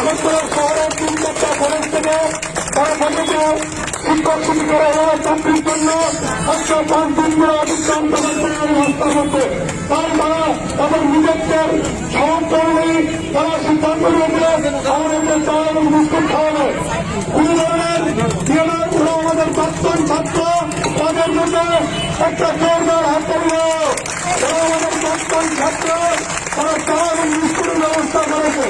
আমাদের শহরের 3-4টা কলেজ থেকে তারা বলেছে শিক্ষক শিক্ষিকারা এভাবে চাকরির জন্য 105 দিন করে অতিক্রান্ত করতে রাস্তা করতে তাই তারা তাদের নিজেদের সমর্থনে তারা সিদ্ধান্ত নিয়েছে আমাদেরকে চা এবং বিস্কুট খাওয়ানো। কোনো ধরনের নিয়মের কোনো আমাদের প্রাক্তন ছাত্র তাদের জন্য একটা জোরদার হাত করল। তারা আমাদের প্রাক্তন ছাত্র তারা চা এবং বিস্কুটের ব্যবস্থা করেছে।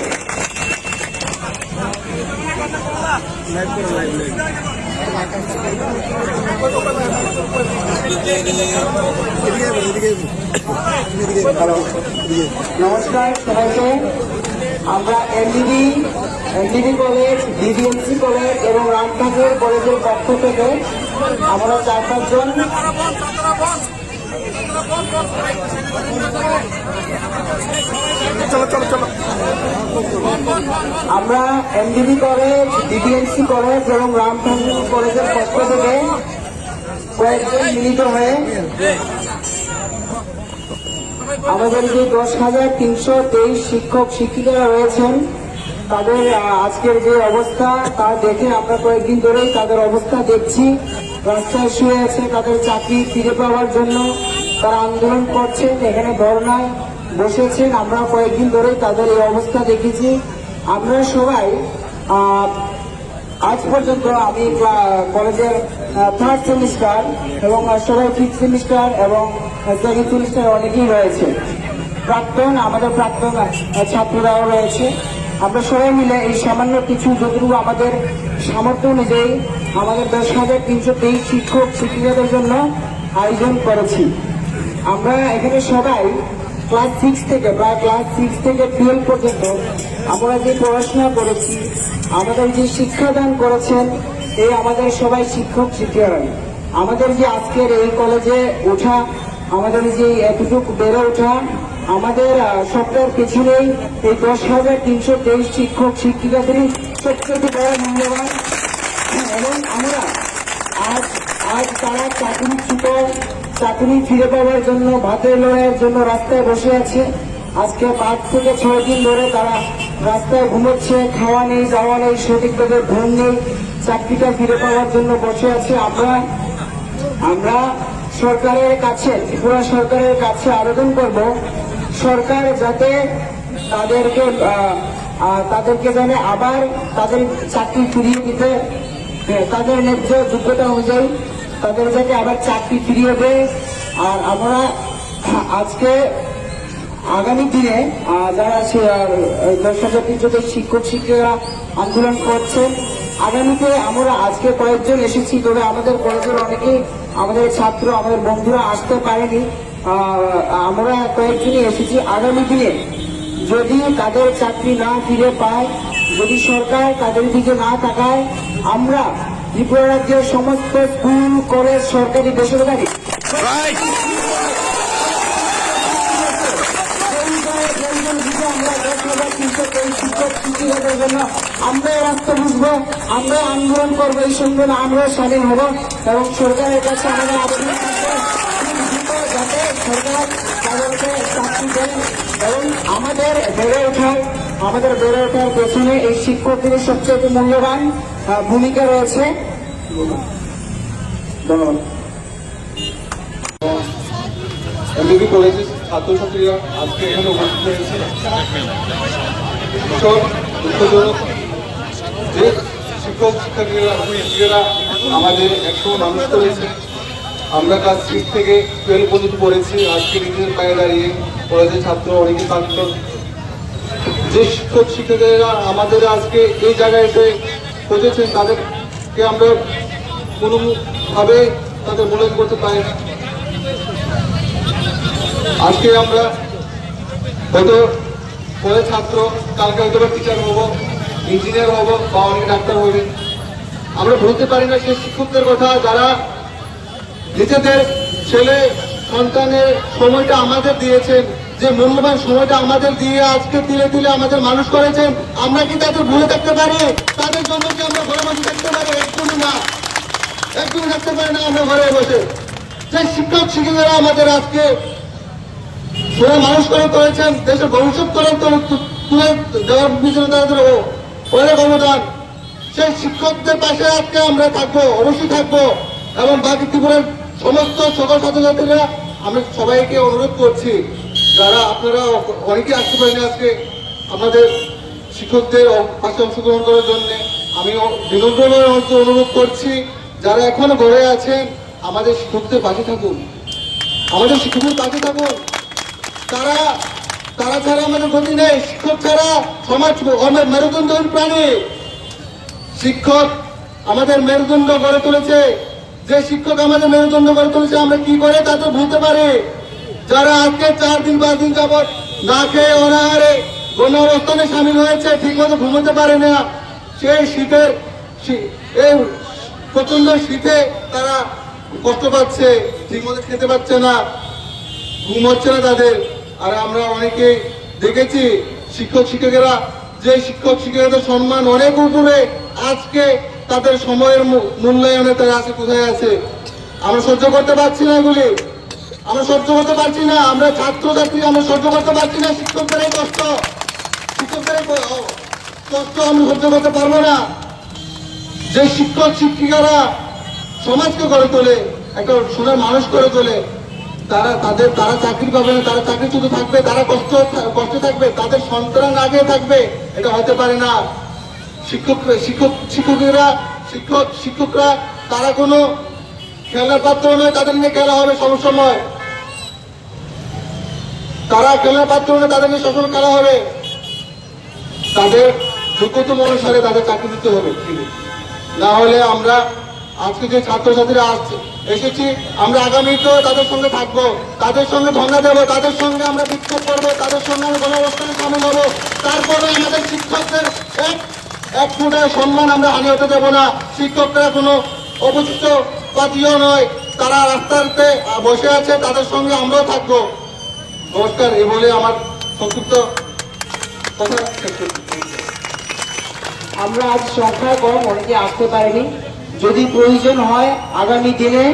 নমস্কার সবাইকে। আমরা এনডিবি কলেজ, ডিবিএমসি কলেজ এবং রামঠাকুর কলেজের পক্ষ থেকে আমরা 4-5 জন আমরা এনডিবি কলেজ, ডিবিএমসি কলেজ এবং রামঠাকুর কলেজের পক্ষ থেকে কয়েকজন মিলিত হয়ে আমাদের যে 10,323 শিক্ষক শিক্ষিকারা রয়েছেন তাদের আজকের যে অবস্থা তা দেখে আমরা কয়েকদিন ধরেই তাদের অবস্থা দেখছি। রাস্তায় শুয়ে আছে, তাদের চাকরি ফিরে পাওয়ার জন্য তারা আন্দোলন করছেন, এখানে ধর্নায় বসেছেন। আমরা কয়েকদিন ধরেই তাদের এই অবস্থা দেখেছি। আমরা সবাই আজ পর্যন্ত আমি কলেজের 3rd সেমিস্টার এবং সবাই 5th সেমিস্টার এবং 2nd সেমিস্টার অনেকেই রয়েছে। আমাদের প্রাক্তন ছাত্ররাও রয়েছে। আমরা সবাই মিলে এই সামান্য কিছু যতটুকু আমাদের সামর্থ্য অনুযায়ী আমাদের 10,323 শিক্ষক শিক্ষিকাদের জন্য আয়োজন করেছি। আমরা এখানে সবাই ক্লাস 6 থেকে 12 পর্যন্ত আমরা যে পড়াশোনা করেছি, আমাদের যে শিক্ষাদান করেছেন এই আমাদের সবাই শিক্ষক শিক্ষিকারা। আমাদের যে আজকের এই কলেজে ওঠা, আমাদের যে এতটুকু বেড়ে ওঠা, আমাদের সবটার পেছনেই এই 10,323 শিক্ষক শিক্ষিকাদেরই সবচেয়ে বড় মূল্যবান। এবং আমরা আজ তারা চাকরি ফিরে পাওয়ার জন্য, ভাতের লড়াইয়ের জন্য রাস্তায় বসে আছে। আজকে 5 থেকে 6 দিন ধরে তারা রাস্তায় ঘুমোচ্ছে, খাওয়া নেই, যাওয়া নেই, সঠিকভাবে ঘুম নেই, চাকরিটা ফিরে পাওয়ার জন্য বসে আছে। আমরা সরকারের কাছে, ত্রিপুরা সরকারের কাছে আবেদন করব, সরকার যাতে তাদেরকে জানে আবার তাদের চাকরি ফিরিয়ে দিতে, তাদের ন্যায্য যোগ্যতা অনুযায়ী তাদের যাতে আবার চাকরি ফিরিয়ে দেয়। আর আমরা আজকে আগামী দিনে যারা 10,323 শিক্ষক শিক্ষিকারা আন্দোলন করছেন, আগামীতে আমরা আজকে কয়েকজন এসেছি, তবে আমাদের কলেজের অনেকেই আমাদের ছাত্র, আমাদের বন্ধুরা আসতে পারেনি। আমরা কয়েকজনই এসেছি। আগামী দিনে যদি তাদের চাকরি না ফিরে পায়, যদি সরকার তাদের দিকে না তাকায়, আমরা ত্রিপুরা রাজ্যের সমস্ত স্কুল, কলেজ, সরকারি, বেসরকারি শিক্ষক শিক্ষিকাদের জন্য আমরা রাস্তা বুঝবো, আমরা আন্দোলন করবো, এই সঙ্গে আমরা স্বাধীন হব এবং সরকারের কাছে আমাদের আবেদন যাতে সরকার তাদেরকে চাকরি দেন। এবং আমাদের বেড়ে ওঠার পেছনে এই শিক্ষকদের সবচেয়ে মূল্যবান ভূমিকা রয়েছে। ধন্যবাদ। এনডিবি কলেজের ছাত্রছাত্রীরা আজকে এখানে উপস্থিত হয়েছে। দুঃখজনক যে শিক্ষক শিক্ষার্থীরা আমাদের 100 মানুষ করেছে। আমরা ক্লাস 6 থেকে 12 পর্যন্ত পড়েছি। আজকে নিজের পায়ে দাঁড়িয়ে কলেজের ছাত্র অনেকে প্রাক্তন যে শিক্ষক শিক্ষিকারা আমাদের আজকে এই জায়গায় এসে পৌঁছেছেন, তাদেরকে আমরা কোনোভাবে তাদের মূল্যায়ন করতে পারি না। আজকে আমরা হয়তো কলেজ ছাত্র, কালকে হয়তো টিচার হব, ইঞ্জিনিয়ার হব বা অনেক ডাক্তার হবে। আমরা বলতে পারি না সেই শিক্ষকদের কথা যারা নিজেদের ছেলে সন্তানের সময়টা আমাদের দিয়েছেন, যে মূল্যবান সময়টা আমাদের দিয়ে আজকে তিলে তিলে আমাদের মানুষ করেছেন। আমরা কি তাদের ভুলে থাকতে পারি? তাদের জন্য কি আমরা ঘরে বসে থাকতে পারি? একদমই থাকতে পারি না আমরা ঘরে বসে। যে শিক্ষক শিক্ষিকারা আমাদের আজকে মানুষ করেছেন, দেশের ভবিষ্যৎ করে তুলে দেওয়ার পিছনে তাদের অনেক অবদান। সেই শিক্ষকদের পাশে আজকে আমরা থাকবো, অবশ্যই থাকবো। এবং বাকি ত্রিপুরার সমস্ত সকল ছাত্রছাত্রীরা আমি সবাইকে অনুরোধ করছি, যারা আপনারা অনেকে আসতে পারেনি আজকে আমাদের শিক্ষকদের পাশে অংশগ্রহণ করার জন্য, আমি বিনম্রভাবে অনুরোধ করছি, যারা এখনো ঘরে আছেন আমাদের শিক্ষকদের পাশে থাকুন, আমাদের শিক্ষকদের পাশে থাকুন। তারা তারা ছাড়া আমাদের গতি নেই। শিক্ষক ছাড়া সমাজ আমাদের মেরুদণ্ডহীন প্রাণী। শিক্ষক আমাদের মেরুদণ্ড গড়ে তুলেছে। যে শিক্ষক আমাদের মেরুদণ্ড গড়ে তুলেছে আমরা কি করে তাদের ভুলতে পারি? যারা আজকে 4 দিন 5 দিন যাবৎ না খেয়ে অনাহারে গণ অবস্থানে সামিল হয়েছে, ঠিক মতো ঘুমোতে পারে না, সেই শীতের এই প্রচন্ড শীতে তারা কষ্ট পাচ্ছে, ঠিক মতো খেতে পাচ্ছে না, ঘুম হচ্ছে না তাদের। আর আমরা অনেকে দেখেছি শিক্ষকেরা, যে শিক্ষকের সম্মান অনেক উপরে, আজকে তাদের সময়ের মূল্যায়নে তারা আছে কোথায় আছে? আমরা সহ্য করতে পারছি না এগুলি, আমরা সহ্য করতে পারছি না। আমরা ছাত্রছাত্রী আমরা সহ্য করতে পারছি না শিক্ষকদের এই কষ্ট, শিক্ষকদের এই কষ্ট আমরা সহ্য করতে পারবো না। যে শিক্ষক শিক্ষিকারা সমাজকে গড়ে তোলে, একটা সোনার মানুষ করে তোলে, তারা চাকরি পাবে না, তারা চাকরি শুধু থাকবে, তারা কষ্ট থাকবে, তাদের সন্তান আগে থাকবে, এটা হতে পারে না। শিক্ষকরা তারা কোনো খেলার পাত্র নয়, তাদের নিয়ে খেলা হবে সবসময়। তারা খেলার পাত্র নয়, তাদের নিয়ে সবসময় খেলা হবে। তাদের যোগ্যতা অনুসারে তাদের চাকরি দিতে হবে। না হলে আমরা আজকে যে ছাত্রছাত্রীরা এসেছি, আমরা আগামীতেও তাদের সঙ্গে থাকবো, তাদের সঙ্গে ধর্ণা দেবো, তাদের সঙ্গে আমরা বিক্ষোভ করবো, তাদের সঙ্গে আমরা গণঅবস্থানে সামিল হবো। তারপরে আমাদের শিক্ষকদের এক ফুটের সম্মান আমরা হানি হতে দেবো না। শিক্ষকরা কোনো অবশিষ্ট পাতিও নয়, তারা রাস্তাতে বসে আছে, তাদের সঙ্গে আমরাও থাকবো। নমস্কার, এই বলে আমার সংক্ষিপ্ত কথা শেষ করছি। আমরা আজ সংখ্যা কম, অনেকে আসতে পারেনি। যদি প্রয়োজন হয় আগামী দিনে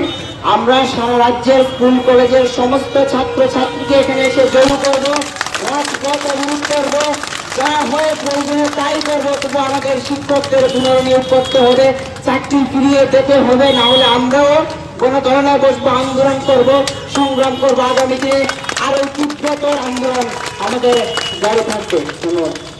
আমরা সারা রাজ্যের স্কুল কলেজের সমস্ত ছাত্র ছাত্রীকে এখানে এসে জড়ো করবো, রাজপথ অবরোধ করবো, যা হয়ে প্রয়োজনে তাই করবো। তবু আমাদের শিক্ষকদের পুনর্নিয়োগ করতে হবে, চাকরি ফিরিয়ে দিতে হবে, না হলে আমরাও কোনো ধরনের বসবো, আন্দোলন করব, সংগ্রাম করবো। আগামী দিনে আরো তীব্রতর আন্দোলন আমাদের জারি থাকবে। ধন্যবাদ।